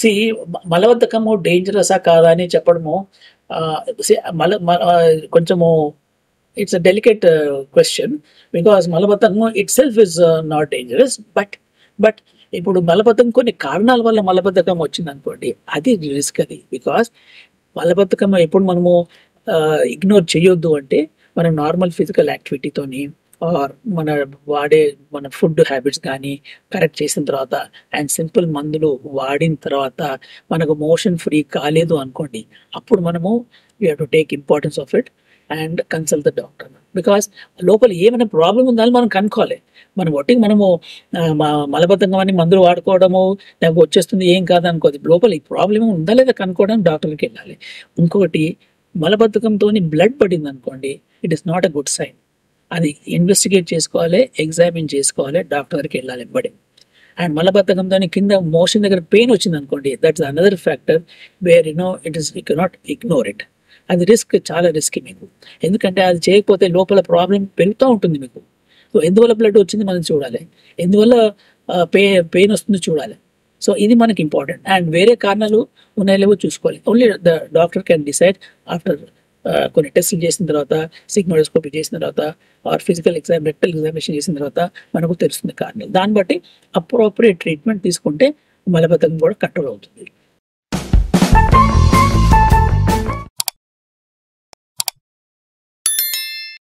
C మలబద్ధకము డేంజరసా కాదా అని చెప్పడము see, కొంచెము it's a delicate question because మలబద్ధకము itself is not dangerous but ఇప్పుడు మలబద్ధకం కొన్ని కారణాల వల్ల మలబద్ధకం వచ్చింది అనుకోండి, అది రిస్క్. అది బికాస్ మలబద్ధకం ఎప్పుడు మనము ఇగ్నోర్ చేయొద్దు అంటే మన నార్మల్ ఫిజికల్ యాక్టివిటీతోని ఆర్ వాడే మన ఫుడ్ హ్యాబిట్స్ కానీ కరెక్ట్ చేసిన తర్వాత అండ్ సింపుల్ మందులు వాడిన తర్వాత మనకు మోషన్ ఫ్రీ కాలేదు అనుకోండి, అప్పుడు మనము we have to take importance of it and consult the doctor. Because లోపల ఏమైనా ప్రాబ్లం ఉందని మనం కనుక్కోవాలి. మనం ఒట్టికి మనము మలబద్ధకం అని మందులు వాడుకోవడము నాకు వచ్చేస్తుంది ఏం కాదు అనుకోదు, లోపల ఈ ప్రాబ్లం ఉందా లేదా కనుక్కోవడానికి డాక్టర్కి వెళ్ళాలి. ఇంకొకటి, మలబద్ధకంతో బ్లడ్ పడింది అనుకోండి, it is not a good sign. అది ఇన్వెస్టిగేట్ చేసుకోవాలి, ఎగ్జామిన్ చేసుకోవాలి, డాక్టర్ దగ్గరికి వెళ్ళాలి వెంబడి. అండ్ మలబద్ధకంతో కింద మోషన్ దగ్గర పెయిన్ వచ్చింది అనుకోండి, that's another factor where it is you cannot ignore it. అది రిస్క్, చాలా రిస్క్ మీకు. ఎందుకంటే అది చేయకపోతే లోపల ప్రాబ్లం పెరుగుతూ ఉంటుంది మీకు. సో ఎందువల్ల బ్లడ్ వచ్చింది మనం చూడాలి, ఎందువల్ల పెయిన్ వస్తుందో చూడాలి. సో ఇది మనకి ఇంపార్టెంట్. అండ్ వేరే కారణాలు ఉన్నాయో లేవో చూసుకోవాలి. Only the doctor can decide after కొన్ని టెస్టులు చేసిన తర్వాత, సిగ్మోడోస్కోపీ చేసిన తర్వాత ఆర్ ఫిజికల్ రెక్టల్ ఎగ్జామినేషన్ చేసిన తర్వాత మనకు తెలుస్తుంది కారణం. దాన్ని బట్టి అప్రోప్రియేట్ ట్రీట్మెంట్ తీసుకుంటే మలబద్ధకం కూడా కంట్రోల్ అవుతుంది.